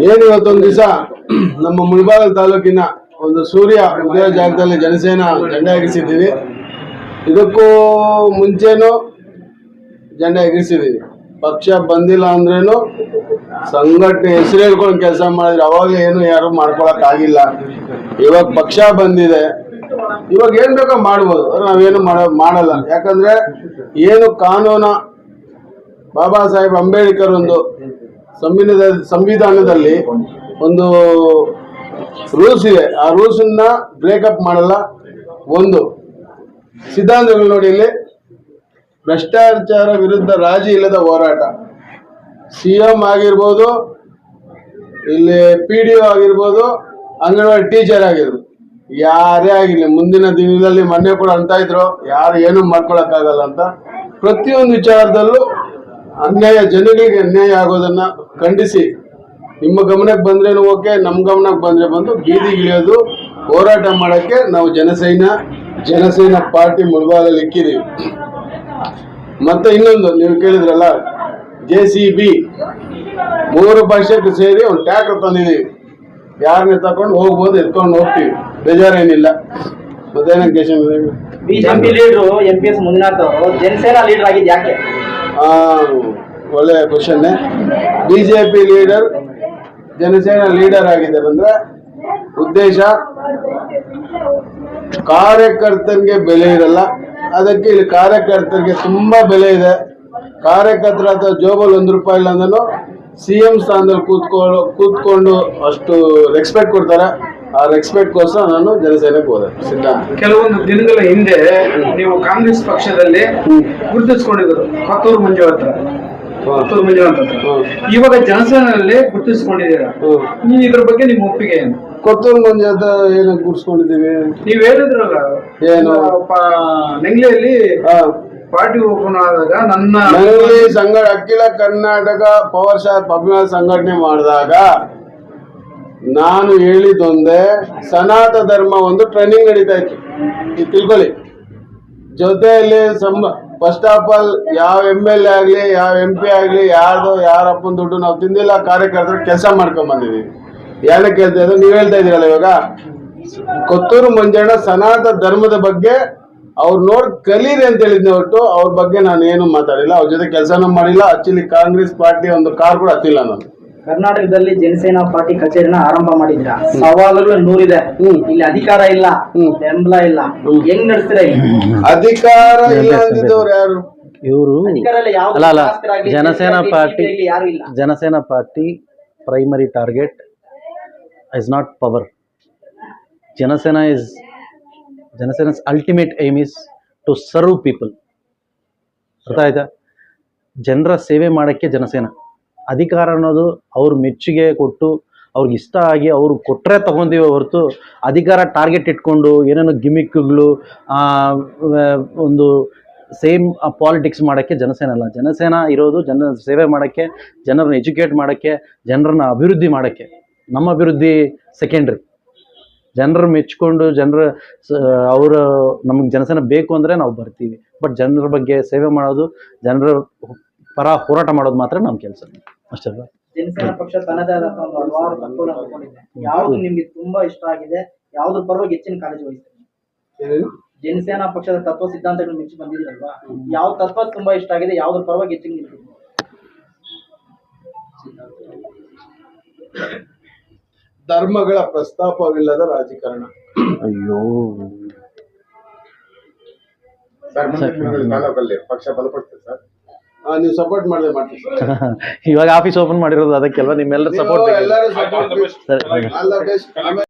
ಏನು ಇವತ್ತೊಂದು ದಿವಸ ನಮ್ಮ ಮುಳಬಾಗಿಲು ತಾಲೂಕಿನ ಒಂದು ಸೂರ್ಯ ಉದಯ ಜಾಗದಲ್ಲಿ ಜನಸೇನಾ ಜೆಂಡಾ ಎಗರಿಸಿದ್ದೀವಿ. ಇದಕ್ಕೂ ಮುಂಚೆನೂ ಜೆಂಡಾ ಎಗರಿಸಿದ್ದೀವಿ. ಪಕ್ಷ ಬಂದಿಲ್ಲ ಅಂದ್ರೇನು ಸಂಘಟನೆ ಹೆಸರು ಹೇಳ್ಕೊಂಡು ಕೆಲಸ ಮಾಡಿದ್ರೆ ಅವಾಗಲೇ ಏನು ಯಾರು ಮಾಡ್ಕೊಳಕ್ಕಾಗಿಲ್ಲ. ಇವಾಗ ಪಕ್ಷ ಬಂದಿದೆ, ಇವಾಗ ಏನ್ ಬೇಕೋ ಮಾಡ್ಬೋದು, ನಾವೇನು ಮಾಡಲ್ಲ. ಯಾಕಂದ್ರೆ ಏನು ಕಾನೂನ ಬಾಬಾ ಸಾಹೇಬ್ ಅಂಬೇಡ್ಕರ್ ಒಂದು ಸಂವಿಧಾನದಲ್ಲಿ ಒಂದು ರೂಲ್ಸ್ ಇದೆ, ಆ ರೂಲ್ಸ್ ಅನ್ನ ಬ್ರೇಕಪ್ ಮಾಡಲ್ಲ. ಒಂದು ಸಿದ್ಧಾಂತಗಳು ನೋಡಿ, ಇಲ್ಲಿ ಭ್ರಷ್ಟಾಚಾರ ವಿರುದ್ಧ ರಾಜಿ ಇಲ್ಲದ ಹೋರಾಟ. CM ಆಗಿರ್ಬೋದು, ಇಲ್ಲಿ PDO ಆಗಿರ್ಬೋದು, ಅಂಗನವಾಡಿ ಟೀಚರ್ ಆಗಿರ್ಬೋದು, ಯಾರೇ ಆಗಿರ್ಲಿ ಮುಂದಿನ ದಿನದಲ್ಲಿ ಮೊನ್ನೆ ಕೂಡ ಅಂತ ಇದ್ರು ಯಾರು ಏನು ಮಾಡ್ಕೊಳಕ್ಕಾಗಲ್ಲ ಅಂತ. ಪ್ರತಿಯೊಂದು ವಿಚಾರದಲ್ಲೂ ಅನ್ಯಾಯ, ಜನಗಳಿಗೆ ಅನ್ಯಾಯ ಆಗೋದನ್ನ ಖಂಡಿಸಿ ನಿಮ್ಮ ಗಮನಕ್ಕೆ ಬಂದ್ರೇನು ಓಕೆ, ನಮ್ಮ ಗಮನಕ್ಕೆ ಬಂದ್ರೆ ಬಂದು ಬೀದಿಗಿಳಿಯೋದು, ಹೋರಾಟ ಮಾಡಕ್ಕೆ ನಾವು ಜನಸೇನಾ ಪಾರ್ಟಿ ಮುಳಬಾಗಿಲಲ್ಲಿ ಇಕ್ಕಿದೀವಿ. ಮತ್ತೆ ಇನ್ನೊಂದು ನೀವು ಕೇಳಿದ್ರಲ್ಲ, JCB 3 ಪಕ್ಷಕ್ಕೆ ಸೇರಿ ಒಂದು ಟ್ರ್ಯಾಕ್ಟರ್ ತಂದಿದ್ದೀವಿ. ಯಾರನ್ನೇ ತಕೊಂಡು ಹೋಗ್ಬೋದು, ಎತ್ಕೊಂಡು ಹೋಗ್ತೀವಿ, ಬೇಜಾರೇನಿಲ್ಲ. ಮತ್ತೇನ ಬಿಜೆಪಿ ಲೀಡರ್ MPS ಮಂಜುನಾಥ್ ಅವರು ಜನಸೇನಾ ಲೀಡರ್ ಆಗಿದ್ದು ಯಾಕೆ? ಒಳ್ಳೆ ಕ್ವಶನ್ನೇ. ಬಿಜೆಪಿ ಲೀಡರ್ ಜನಸೇನಾ ಲೀಡರ್ ಆಗಿದ್ದಾರೆ ಅಂದ್ರೆ ಉದ್ದೇಶ ಕಾರ್ಯಕರ್ತರಿಗೆ ಬೆಲೆ ಇರಲ್ಲ, ಅದಕ್ಕೆ ಇಲ್ಲಿ ಕಾರ್ಯಕರ್ತರಿಗೆ ತುಂಬಾ ಬೆಲೆ ಇದೆ. ಕಾರ್ಯಕರ್ತರ ಅಥವಾ ಜೋಬಲ್ ₹1 ಇಲ್ಲ ಅಂದ್ರೂ CM ಸ್ಥಾನದಲ್ಲಿ ಕೂತ್ಕೊಂಡು ಅಷ್ಟು ರೆಸ್ಪೆಕ್ಟ್ ಕೊಡ್ತಾರೆ. ಆ ರೆಸ್ಪೆಕ್ಟ್ ಗೋಸ್ಕರ ನಾನು ಜನಸೇನೆಗೆ ಹೋದೆ. ಸಿದ್ಧಾಂತ ಕೆಲವೊಂದು ದಿನಗಳ ಹಿಂದೆ ನೀವು ಕಾಂಗ್ರೆಸ್ ಪಕ್ಷದಲ್ಲಿ ಗುರುತಿಸಿಕೊಂಡಿದ್ರು ಕೊತ್ತೂರು ಮಂಜುನಾಥ್ ಇವಾಗ ಜನಸೇನೆಯಲ್ಲಿ ಗುರುತಿಸಿಕೊಂಡಿದ್ದೀರಾ, ನೀವು ಇದ್ರ ಬಗ್ಗೆ ನಿಮ್ಮ ಒಪ್ಪಿಗೆ ಏನು? ಕೊತ್ತೂರು ಮಂಜುನಾಥ್ ಏನು ಗುರುತಿಸ್ಕೊಂಡಿದ್ದೀವಿ? ನೀವ್ ಹೇಳಿದ್ರಲ್ಲ ಏನು ನೆಂಗ್ಲೆಯಲ್ಲಿ ಪಾರ್ಟಿ ಓಪನ್ ಆದಾಗ ನನ್ನ ಅಖಿಲ ಕರ್ನಾಟಕ ಪವರ್ ಸ್ಟಾರ್ ಅಭಿಮಾನ ಸಂಘಟನೆ ಮಾಡಿದಾಗ ನಾನು ಹೇಳಿದೊಂದೇ, ಸನಾತನ ಧರ್ಮ ಒಂದು ಟ್ರೈನಿಂಗ್ ನಡೀತಾ ಇತ್ತು, ಇದು ತಿಳ್ಕೊಳ್ಳಿ. ಜೊತೆಯಲ್ಲಿ ಫಸ್ಟ್ ಆಫ್ ಆಲ್ ಯಾವ MLA ಆಗ್ಲಿ, ಯಾವ MP ಆಗ್ಲಿ, ಯಾರಪ್ಪನ ದುಡ್ಡು ನಾವು ತಿಂದಿಲ್ಲ. ಕಾರ್ಯಕರ್ತರು ಕೆಲಸ ಮಾಡ್ಕೊಂಡ್ ಬಂದಿದೀವಿ. ಏನಕ್ಕೆ ಹೇಳ್ತಾ ಇದ್ರು, ನೀವ್ ಹೇಳ್ತಾ ಇದೀರಲ್ಲ ಇವಾಗ ಕೊತ್ತೂರು ಮಂಜಣ್ಣ ಸನಾತನ ಧರ್ಮದ ಬಗ್ಗೆ ಅವ್ರು ನೋಡಿ ಕಲೀರಿ ಅಂತ ಹೇಳಿದ್ನೆ ಹೊರತು ಅವ್ರ ಬಗ್ಗೆ ನಾನು ಏನು ಮಾತಾಡಿಲ್ಲ, ಅವ್ರ ಜೊತೆ ಕೆಲಸನೂ ಮಾಡಿಲ್ಲ. ಆಕ್ಚುಲಿ ಕಾಂಗ್ರೆಸ್ ಪಾರ್ಟಿ ಒಂದು ಕಾರ್ ಕೂಡ ಹತ್ತಿಲ್ಲ ನಾನು. ಕರ್ನಾಟಕದಲ್ಲಿ ಜನಸೇನಾ ಪಾರ್ಟಿ ಕಚೇರಿನ ಆರಂಭ ಮಾಡಿದ್ರ, ಸವಾಲುಗಳು 100 ಇದೆ. ಇಲ್ಲಿ ಅಧಿಕಾರ ಇಲ್ಲ, ಬೆಂಬಲ ಇಲ್ಲ, ಹೆಂಗ್ ನಡೆಸ್ತೀರ? ಅಧಿಕಾರ ಇಲ್ಲ ಅಂದಿದ್ದವ್ರು ಯಾರು? ಇವರು ಅಲ್ಲ Jana Sena party primary target is not power. Janasena's ultimate aim is to serve people. ಅರ್ಥ ಆಯ್ತಾ? ಜನರ ಸೇವೆ ಮಾಡೋಕ್ಕೆ ಜನಸೇನಾ. ಅಧಿಕಾರ ಅನ್ನೋದು ಅವ್ರ ಮೆಚ್ಚುಗೆ ಕೊಟ್ಟು ಅವ್ರಿಗೆ ಇಷ್ಟ ಆಗಿ ಅವ್ರು ಕೊಟ್ಟರೆ ತಗೊಂತೀವಿ ಹೊರತು ಅಧಿಕಾರ ಟಾರ್ಗೆಟ್ ಇಟ್ಕೊಂಡು ಏನೇನೋ ಗಿಮಿಕ್ಗಳು ಒಂದು ಸೇಮ್ ಪಾಲಿಟಿಕ್ಸ್ ಮಾಡೋಕ್ಕೆ ಜನಸೇನಾ ಅಲ್ಲ. ಜನಸೇನಾ ಇರೋದು ಜನರ ಸೇವೆ ಮಾಡೋಕ್ಕೆ, ಜನರನ್ನ ಎಜುಕೇಟ್ ಮಾಡೋಕ್ಕೆ, ಜನರನ್ನ ಅಭಿವೃದ್ಧಿ ಮಾಡೋಕ್ಕೆ. ನಮ್ಮ ಅಭಿವೃದ್ಧಿ ಸೆಕೆಂಡ್ರಿ. ಜನರು ಮೆಚ್ಕೊಂಡು ಅವರು ನಮಗೆ ಜನಸೇನೆ ಬೇಕು ಅಂದರೆ ನಾವು ಬರ್ತೀವಿ. ಬಟ್ ಜನರ ಬಗ್ಗೆ ಸೇವೆ ಮಾಡೋದು, ಜನರ ಪರ ಹೋರಾಟ ಮಾಡೋದು ಮಾತ್ರ ನಮ್ಮ ಕೆಲಸ ಅಷ್ಟೇ. ಜನಸೇನಾ ಪಕ್ಷ ತನ್ನದೇ ಆದ ಹಲವಾರು ತತ್ವಗಳನ್ನು ತಗೊಂಡಿದೆ. ಯಾವುದು ನಿಮ್ಗೆ ತುಂಬಾ ಇಷ್ಟ ಆಗಿದೆ? ಯಾವ್ದ್ರ ಪರವಾಗಿ ಹೆಚ್ಚಿನ ಕಾಳಜಿ ವಹಿಸ್ತೀರಿ? ಜನಸೇನಾ ಪಕ್ಷದ ತತ್ವ ಸಿದ್ಧಾಂತಗಳು ಮೆಚ್ಚಿ ಬಂದಿದ್ರಲ್ವಾ, ಯಾವ ತತ್ವ ತುಂಬಾ ಇಷ್ಟ ಆಗಿದೆ? ಯಾವ್ದ್ರ ಪರವಾಗಿ ಹೆಚ್ಚಿನ ನಿಲ್ತೀರಿ? ಧರ್ಮಗಳ ಪ್ರಸ್ತಾಪವಿಲ್ಲದ ರಾಜಕಾರಣ. ಅಯ್ಯೋ ಪಕ್ಷ ಬಲಪಡ್ತದೆ ಸರ್, ನೀವು ಸಪೋರ್ಟ್ ಮಾಡಿದ್ರೆ ಮಾಡ್ತೀವಿ. ಇವಾಗ ಆಫೀಸ್ ಓಪನ್ ಮಾಡಿರೋದು ಅದಕ್ಕೆಲ್ವಾ, ನಿಮ್ಮೆಲ್ಲರ ಸಪೋರ್ಟ್. ಎಲ್ಲರೂ ಸಪೋರ್ಟ್.